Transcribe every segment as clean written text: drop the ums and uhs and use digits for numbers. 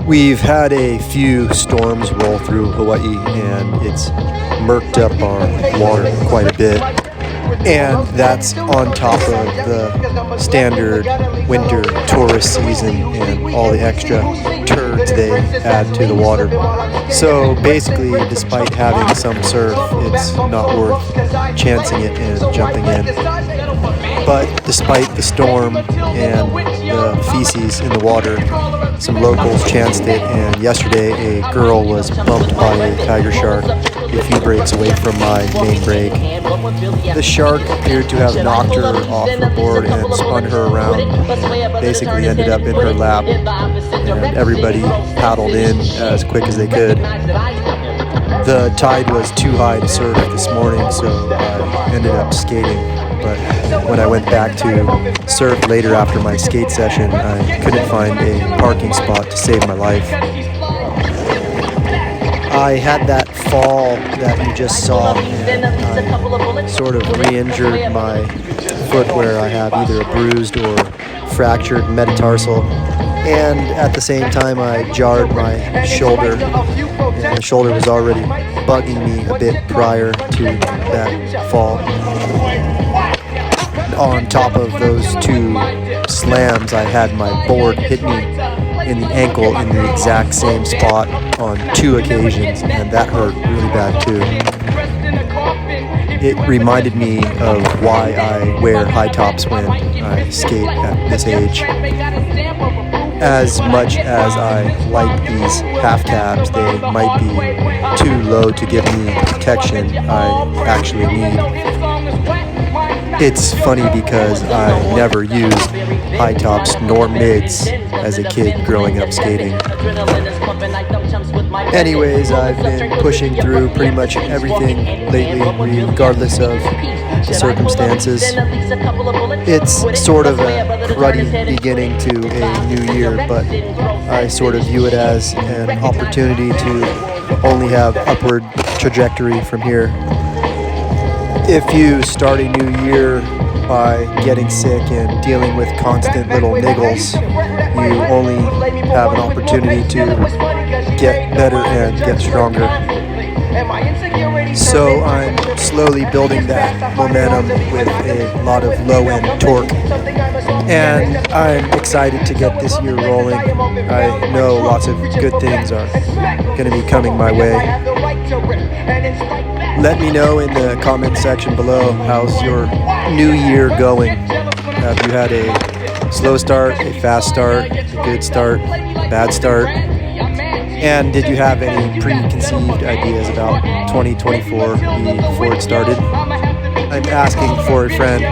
We've had a few storms roll through Hawaii, and it's murked up our water quite a bit. And that's on top of the standard winter tourist season and all the extra turds they add to the water. So basically, despite having some surf, it's not worth chancing it and jumping in. But despite the storm and the feces in the water, some locals chanced it, and yesterday a girl was bumped by a tiger shark a few breaks away from my main break. The shark appeared to have knocked her off her board and spun her around, basically ended up in her lap, and everybody paddled in as quick as they could. The tide was too high to surf this morning, so I ended up skating. But when I went back to surf later after my skate session, I couldn't find a parking spot to save my life. I had that fall that you just saw, and I sort of re-injured my foot where I have either a bruised or fractured metatarsal. And at the same time, I jarred my shoulder, and the shoulder was already bugging me a bit prior to that fall. On top of those two slams, I had my board hit me in the ankle in the exact same spot on 2 occasions, and that hurt really bad too. It reminded me of why I wear high tops when I skate at this age. As much as I like these half cabs, they might be too low to give me the protection I actually need. It's funny because I never used high tops nor mids as a kid growing up skating. Anyways, I've been pushing through pretty much everything lately, regardless of the circumstances. It's sort of a cruddy beginning to a new year, but I sort of view it as an opportunity to only have upward trajectory from here. If you start a new year by getting sick and dealing with constant little niggles, you only have an opportunity to get better and get stronger. So I'm slowly building that momentum with a lot of low-end torque, and I'm excited to get this year rolling. I know lots of good things are going to be coming my way. Let me know in the comment section below, how's your new year going? Have you had a slow start, a fast start, a good start, a bad start? And did you have any preconceived ideas about 2024 before it started? I'm asking for a friend.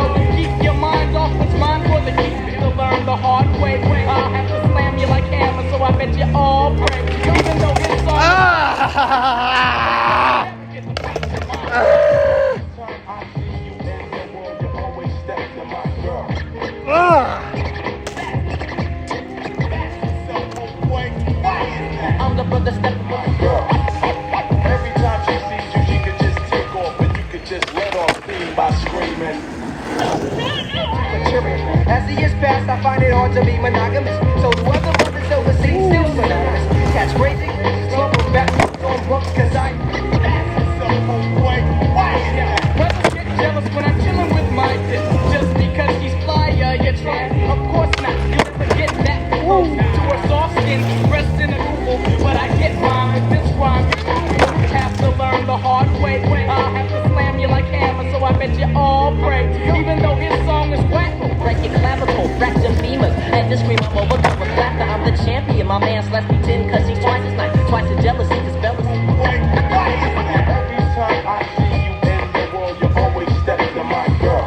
I'm the brother step. Every time she sees you, she could just take off, and you could just let off steam by screaming. As the years pass, I find it hard to be monogamous. So do other brothers overseas still synonymous. Catch crazy, trouble back on books, cause I brothers get jealous when I'm chilling with my dick. Just because he's flyer, you're trying. Of course not, you'll never get that close to a soft skin, dressed in a Google. But I get mine with this rhyme. You have to learn the hard way. I'll have to slam you like hammer, so I bet you all pray. Even though his song is whack, break your clavicle, fracture femurs. Had to scream, I'm overcome with laughter. I'm the champion. My man slaps me 10 cause he's twice as nice, twice as jealousy, cause fellas. Every time I see you in the world, you always step to my girl.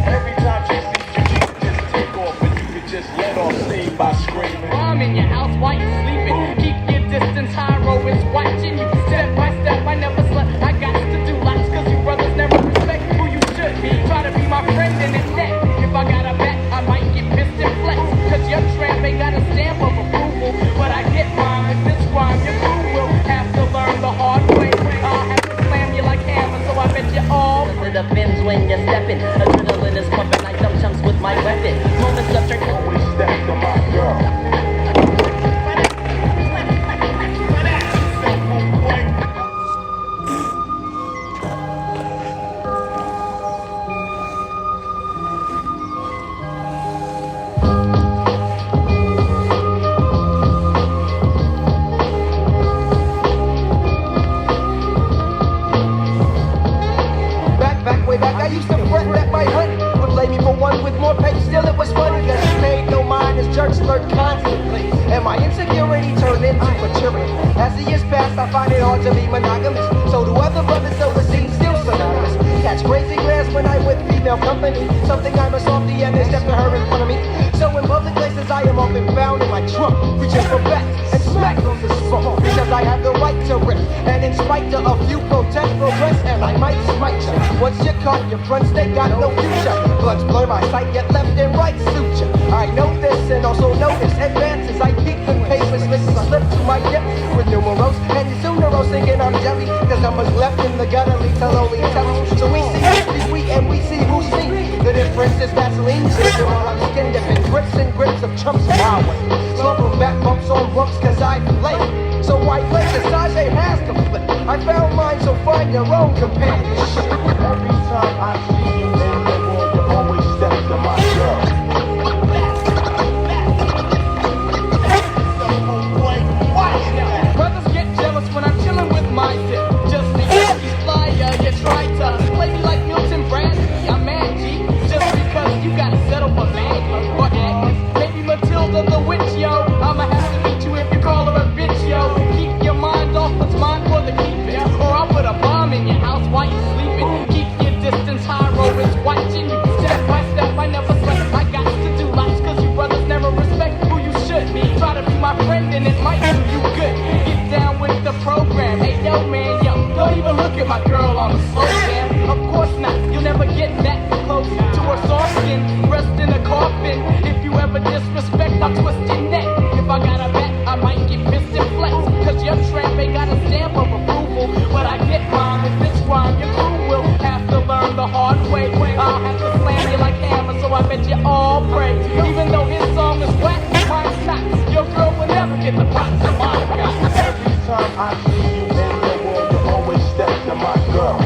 Every time she sees you, she can just take off, and you can just let off steam by screaming. I'm in your house while you're sleeping. Keep your distance, Hyro is watching you. Step by step, I never slept. I got to do lots, cause you brothers never respect who you should be. Try to be my friend in the net. If I got a bet, I might get pissed and flex. Cause your tramp ain't got a stamp of approval. But I get mine with this rhyme. Your crew will have to learn the hard way. I'll have to slam you like hammer, so I bet you all. It offends when you're stepping. Adrenaline is pumping like dumb chumps with my weapon. Moments of turn. Always step to my girl. on paper, still it was funny cause he paid no mind, his jerks flirt constantly. And my insecurity turned into maturity. As the years pass, I find it hard to be monogamous. So do other brothers overseas, still synonymous. Catch crazy glares when I'm with female company. Something I'm a softie and they step to her in front of me. So in public places I am often found in my trunk, reaching for bats and smack those as small. Because I have the right to rip. And in spite of a few protest progress, and I might smite you. Once you're caught, your fronts, they got no future. Bloods blur my sight, yet left and right suture. I know this and also notice advances. I peek the papers, listen, slip to my dip with numerals. And you soon are singing I'm jelly. Cause numbers left in the gutter lead to lonely telly. So we see history, we and we see who's seen. The difference is Vaseline, sister, while I'm skin dipping grips and grips of chumps power. Slump from back bumps on bumps cause I flake. So I play the size they has to flip. I found mine, so find your own companionship. Every time I see you in the world, you always step to my girl. Brothers get jealous when I'm chilling with my tip. Just because he's flyer, you try to play me like Milton Bradley. I'm mad, G. Just because you gotta settle for Maggie or Agnes. Maybe Matilda the witch, yo. I'ma have to beat you if you call her a bitch, yo. Keep your mind off what's mine for the keeping. Or I'll put a bomb in your house while you're sleeping. Keep your distance, high road is watching you. Step by step, I never sweat. I got to do lots cause you brothers never respect who you should be. Try to be my friend and it might do you good. Get down with the program. Hey yo man, yo, don't even look at my girl on the slow jam. Of course not, you'll never get that close to her soft skin. Rest in a coffin. If you ever disrespect, I'll twist your neck. If I got a bet, I might get pissed and flex. Cause your tramp ain't got a stamp of approval. But I get mine with this rhyme. Your crew will have to learn the hard way. I'll have to slam you like hammer, so I bet you all pray. Even though his song is whack, mine's not. Your girl will never get the props of mine got. Every time I see you in the world, you always step to my girl.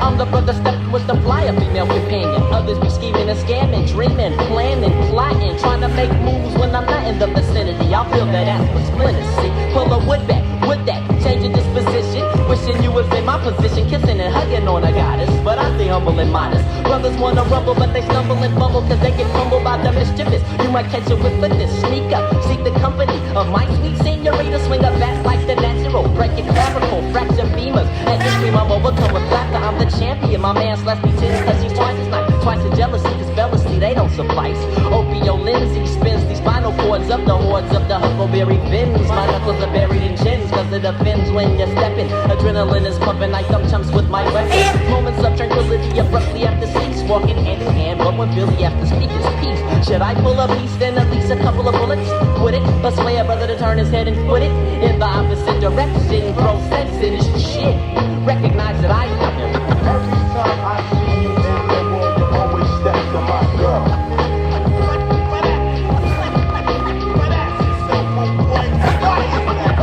I'm the brother stepping with the flyer female companion. Others be scheming and scamming, dreaming, planning, plotting, trying to make moves when I'm not in the vicinity. I'll feel that ass with splinters, see. Pull a wood back, with that, changing disposition. Wishing you was in my position, kissing and hugging on a goddess. But I stay humble and modest. Brothers wanna rumble, but they stumble and fumble, cause they get fumbled by the mischievous. You might catch a whiff with this, sneak up, seek the company of my sweet senorita. Swing up bats like the natural, break your clavicle, fracture femurs. At the scream, I'm overcome with laughter. I'm the champion, my man slash me 10 cause he's twice as nice. Twice as jealousy, cause jealousy, they don't suffice. Opio Lindsay spins these spinal cords up the hordes of the huckleberry fins. My knuckles are buried in chins, cause it offends when you're stepping. Adrenaline is pumping, I thumb chumps with my weapon. Moments of tranquility abruptly after cease. Walking hand in hand, but when Billy after speak is peace. Should I pull a piece, then at least a couple of bullets? Would it persuade a brother to turn his head and put it in the opposite direction? Grow sense in his shit. Recognize that I am him. Every time I see you in the world, you always step to my girl.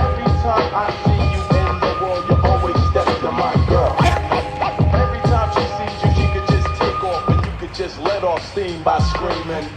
Every time I see you in the world, you always step to my girl. Every time she sees you, she could just take off and you could just let off steam by screaming.